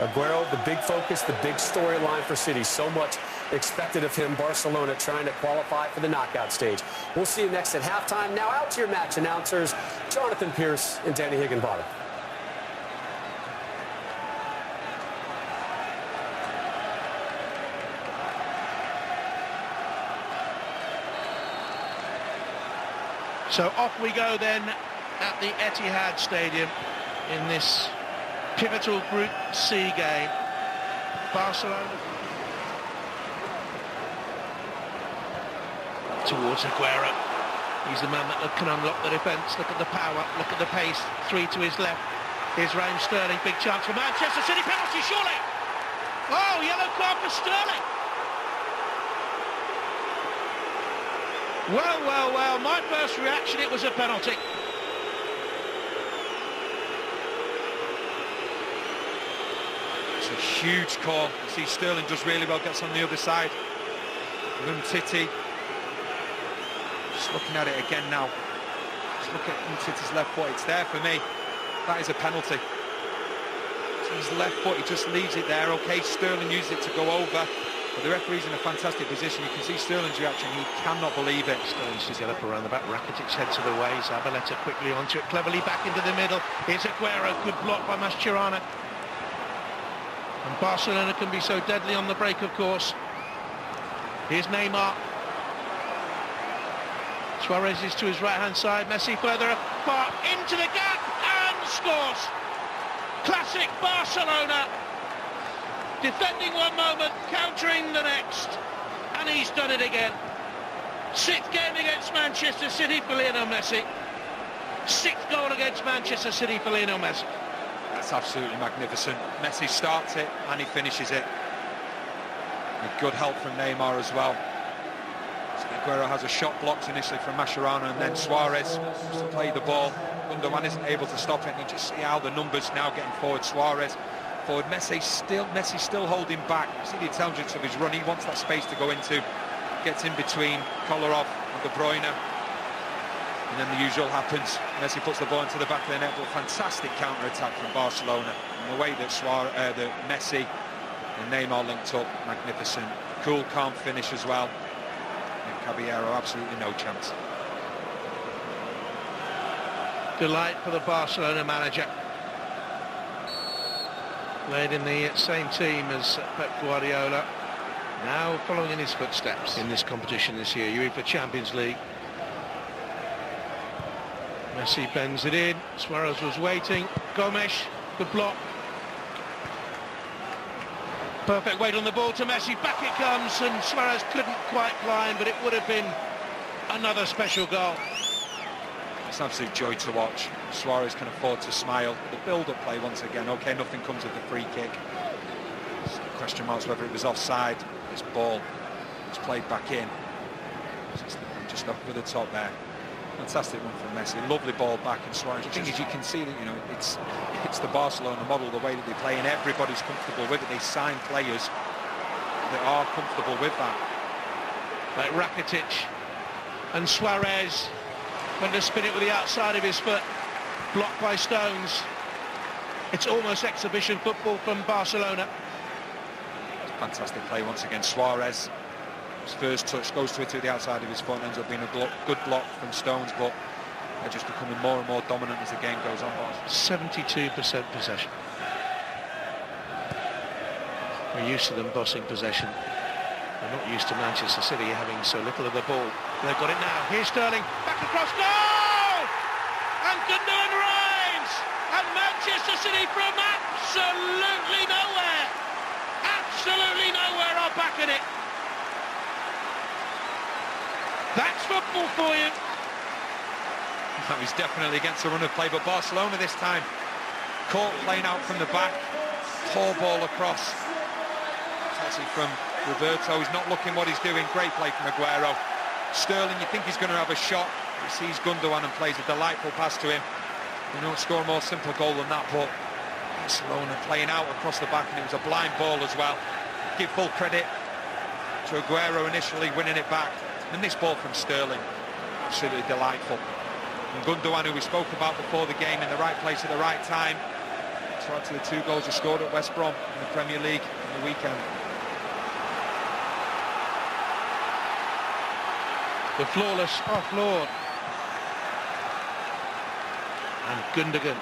Aguero, the big focus, the big storyline for City. So much expected of him. Barcelona trying to qualify for the knockout stage. We'll see you next at halftime. Now out to your match announcers, Jonathan Pierce and Danny Higginbottom. So off we go then at the Etihad Stadium in this pivotal Group C game. Barcelona towards Aguero. He's the man that can unlock the defence. Look at the power, look at the pace. 3 to his left. Here's Raheem Sterling. Big chance for Manchester City. Penalty, surely. Oh, yellow card for Sterling. Well, well, well, my first reaction, it was a penalty. It's a huge call. You see Sterling does really well, gets on the other side. Umtiti. Just looking at it again now. Just look at Umtiti's left foot, it's there for me. That is a penalty. So his left foot, he just leaves it there. Okay, Sterling used it to go over. But the referee's in a fantastic position. You can see Sterling's reaction. He cannot believe it. Sterling sees the up around the back. Rakitic heads to the way. Zabaleta quickly onto it. Cleverly back into the middle. Here's Aguero. Good block by Mascherano. And Barcelona can be so deadly on the break, of course. Here's Neymar. Suarez is to his right-hand side. Messi further apart. Into the gap and scores. Classic Barcelona. Defending one moment, countering the next, and he's done it again. 6th game against Manchester City for Lionel Messi. 6th goal against Manchester City for Lionel Messi. That's absolutely magnificent. Messi starts it and he finishes it. With good help from Neymar as well. So Aguero has a shot blocked initially from Mascherano, and then Suarez wants to play the ball. Gundogan isn't able to stop it, and you just see how the numbers now getting forward. Suarez forward, Messi still holding back. You see the intelligence of his run. He wants that space to go into. Gets in between Kolarov and De Bruyne, and then the usual happens. Messi puts the ball into the back of the net, but fantastic counter-attack from Barcelona. And the way that Messi and Neymar linked up, magnificent. Cool, calm finish as well. And Caballero, absolutely no chance. Delight for the Barcelona manager. Played in the same team as Pep Guardiola, now following in his footsteps in this competition this year, UEFA Champions League. Messi bends it in, Suarez was waiting, Gomes, good block. Perfect weight on the ball to Messi, back it comes, and Suarez couldn't quite climb, but it would have been another special goal. It's an absolute joy to watch. Suarez can afford to smile. The build-up play once again. Okay, nothing comes of the free kick. Question marks whether it was offside. This ball was played back in. Just over the top there. Fantastic one from Messi. Lovely ball back, and Suarez. The thing is, you can see that, you know, it's the Barcelona model, the way that they play, and everybody's comfortable with it. They sign players that are comfortable with that. Like Rakitic and Suarez. Went to spin it with the outside of his foot, blocked by Stones. It's almost exhibition football from Barcelona. Fantastic play once again. Suarez, his first touch goes to it to the outside of his foot, and ends up being a good block from Stones, but they're just becoming more and more dominant as the game goes on. 72% possession. We're used to them bossing possession. They're not used to Manchester City having so little of the ball. They've got it now. Here's Sterling, back across, goal! And Gundogan reigns! And Manchester City from absolutely nowhere are back in it. That's football for you. That was definitely against the run of play, but Barcelona this time caught playing out from the back. Poor ball across. Actually from Roberto, he's not looking what he's doing. Great play from Aguero. Sterling, you think he's going to have a shot. He sees Gundogan and plays a delightful pass to him. You don't score a more simple goal than that, but Barcelona playing out across the back, and it was a blind ball as well. Give full credit to Aguero initially winning it back. And this ball from Sterling, absolutely delightful. And Gundogan, who we spoke about before the game, in the right place at the right time to to add to the 2 goals he scored at West Brom in the Premier League on the weekend. The flawless offload. And Gundogan.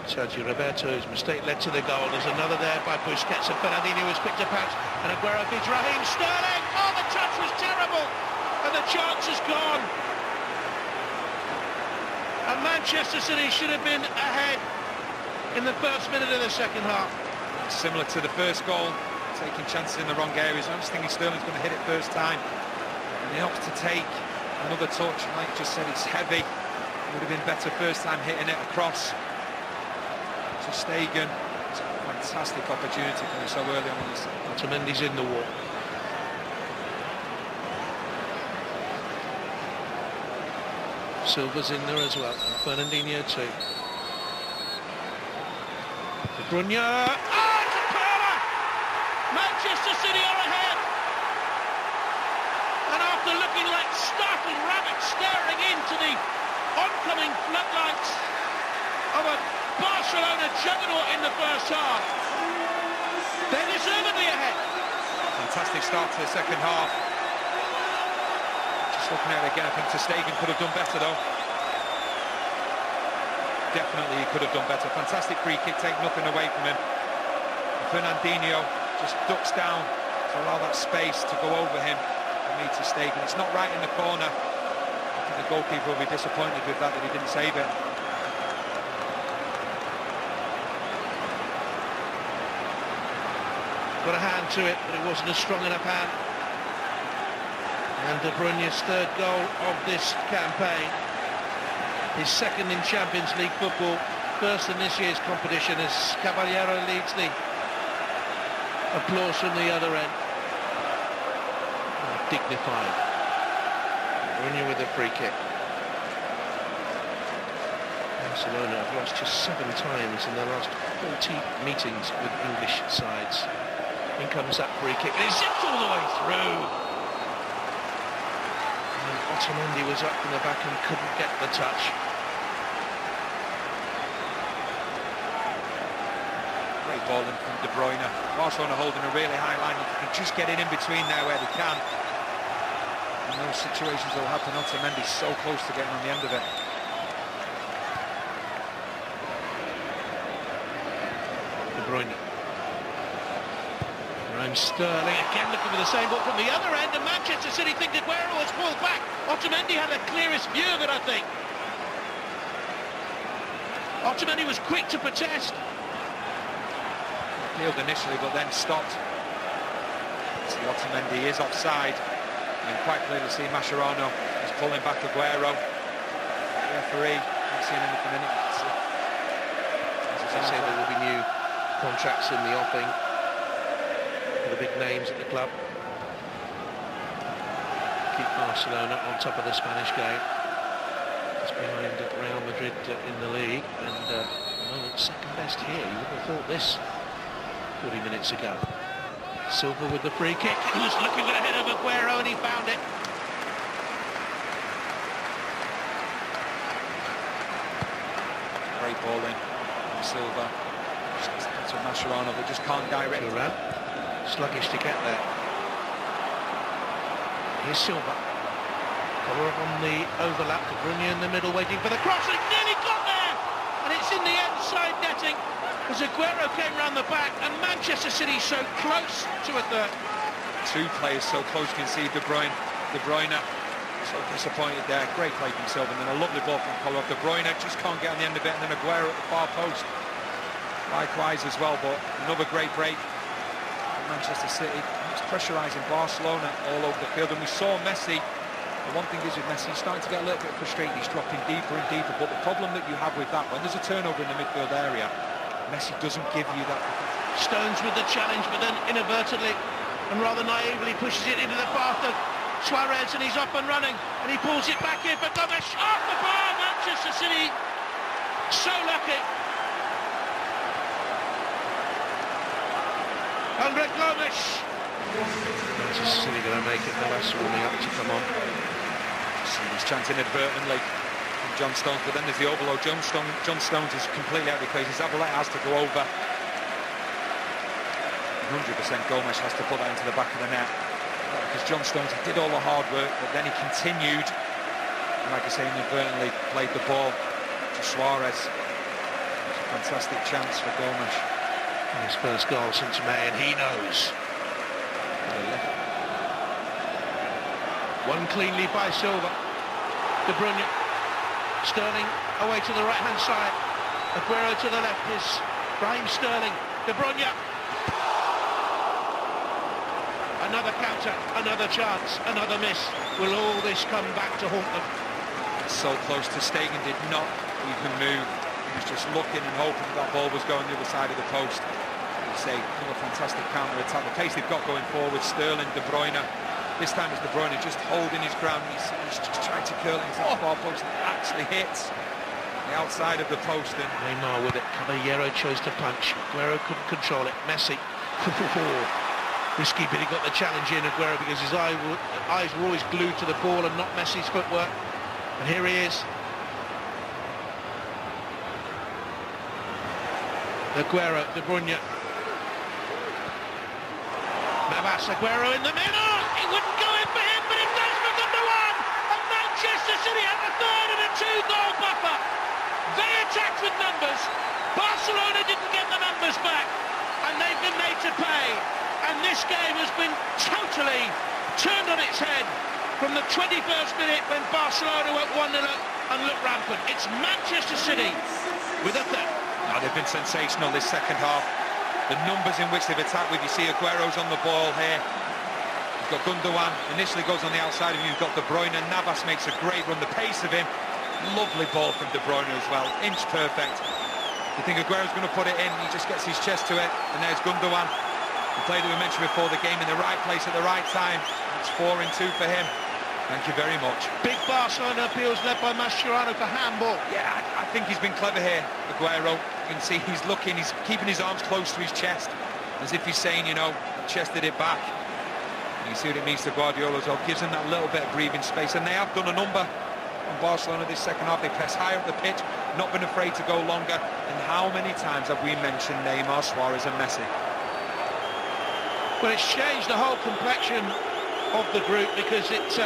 Sergio Roberto's mistake led to the goal. There's another there by Busquets, and Fernandinho has picked up out, and Aguero beats Raheem Sterling. Oh, the touch was terrible, and the chance is gone. And Manchester City should have been ahead in the first minute of the second half. Similar to the first goal, taking chances in the wrong areas. I'm just thinking Sterling's going to hit it first time, and he opts to take another touch. Like you just said, it's heavy. It would have been better first time hitting it across to Stegen. It's a fantastic opportunity for him so early on in this. Otamendi's in the wall. Silva's in there as well, and Fernandinho too. De Bruyne. Oh, it's a power! Manchester City are ahead! And after looking like startled rabbits staring into the oncoming floodlights of a Barcelona juggernaut in the first half, they're deservedly ahead. Fantastic start to the second half. Just looking at it again, I think Ter Stegen could have done better though. Definitely he could have done better. Fantastic free kick, take nothing away from him. And Fernandinho just ducks down to allow that space to go over him and meet Ter Stegen. It's not right in the corner. I think the goalkeeper will be disappointed with that he didn't save it. Got a hand to it, but it wasn't a strong enough hand. And De Bruyne's 3rd goal of this campaign. His 2nd in Champions League football, 1st in this year's competition as Caballero leads the applause from the other end. Oh, dignified. De Bruyne with a free kick. Barcelona have lost just 7 times in their last 40 meetings with English sides. In comes that free kick, and it zips all the way through. And Otamendi was up from the back and couldn't get the touch. Great ball in from De Bruyne. Barcelona holding a really high line. If you can just get it in between there where they can. In those situations will happen. Otamendi so close to getting on the end of it. De Bruyne. Sterling again looking for the same ball from the other end, and Manchester City think Aguero has pulled back. Otamendi had the clearest view of it, I think. Otamendi was quick to protest. Peeled initially, but then stopped. See, Otamendi is offside. You can quite clearly see Mascherano is pulling back Aguero. The referee not seeing anything in it. As I say, there will be new contracts in the offing. The big names at the club. Keep Barcelona on top of the Spanish game. It's behind Real Madrid in the league, and at the moment 2nd best here. You would have thought this 40 minutes ago. Silva with the free kick. He was looking for the head of Aguero, and he found it. Great ball in from Silva. To Mascherano, but just can't direct it. Sluggish to get there. Here's Silva. Collar up on the overlap. De Bruyne in the middle waiting for the cross, and he nearly got there! And it's in the inside netting as Aguero came round the back, and Manchester City so close to a third. 2 players so close, you can see De Bruyne. So disappointed there. Great play from Silva, and then a lovely ball from Collar. De Bruyne just can't get on the end of it, and then Aguero at the far post. Likewise as well, but another great break. Manchester City, it's pressurising Barcelona all over the field, and we saw Messi. The one thing is with Messi, he's starting to get a little bit frustrated. He's dropping deeper and deeper, but the problem that you have with that, when there's a turnover in the midfield area, Messi doesn't give you that. Stones with the challenge, but then inadvertently and rather naively pushes it into the path of Suarez, and he's up and running, and he pulls it back in for Gomes. Off the bar, Manchester City, so lucky. Andre Gomes. Manchester City going to make it. The last warming up to come on. See, he's chanting inadvertently. John Stones, but then there's the overload. John Stones is completely out of the equation. Zabaleta has to go over. 100% Gomes has to put that into the back of the net, because John Stones did all the hard work, but then he continued, and like I say, inadvertently played the ball to Suarez. It's a fantastic chance for Gomes. His first goal since May, and he knows. One clean lead by Silva. De Bruyne. Sterling away to the right-hand side. Aguero to the left is Raheem Sterling. De Bruyne. Another counter, another chance, another miss. Will all this come back to haunt them? So close to Stegen, did not even move. He was just looking and hoping that ball was going the other side of the post. You say, another fantastic counter-attack. The pace they've got going forward, Sterling, De Bruyne. This time it's De Bruyne just holding his ground. He's just trying to curl it into the far post, and it actually hits the outside of the post. And Neymar with it. Caballero chose to punch. Aguero couldn't control it. Messi. Risky, but he got the challenge in, Aguero, because his eyes were always glued to the ball and not Messi's footwork. And here he is. Aguero, De Bruyne. Navas, Aguero in the middle. It wouldn't go in for him, but it does for Gundogan. And Manchester City have a third and a 2-goal buffer. They attacked with numbers. Barcelona didn't get the numbers back, and they've been made to pay. And this game has been totally turned on its head from the 21st minute when Barcelona went 1-0 and looked rampant. It's Manchester City with a third. Oh, they've been sensational this second half. The numbers in which they've attacked with, you see Aguero's on the ball here. You've got Gundogan, initially goes on the outside of you. You've got De Bruyne, and Navas makes a great run. The pace of him, lovely ball from De Bruyne as well, inch perfect. You think Aguero's going to put it in, he just gets his chest to it, and there's Gundogan. The player that we mentioned before the game, in the right place at the right time. It's 4-2 for him. Thank you very much. Big Barcelona appeals led by Mascherano for handball. Yeah, I think he's been clever here, Aguero. You can see he's looking, he's keeping his arms close to his chest, as if he's saying, you know, I chested it back. And you see what it means to Guardiola as well. Gives him that little bit of breathing space, and they have done a number on Barcelona this second half. They press higher up the pitch, not been afraid to go longer. And how many times have we mentioned Neymar, Suarez and Messi? Well, it's changed the whole complexion of the group, because it's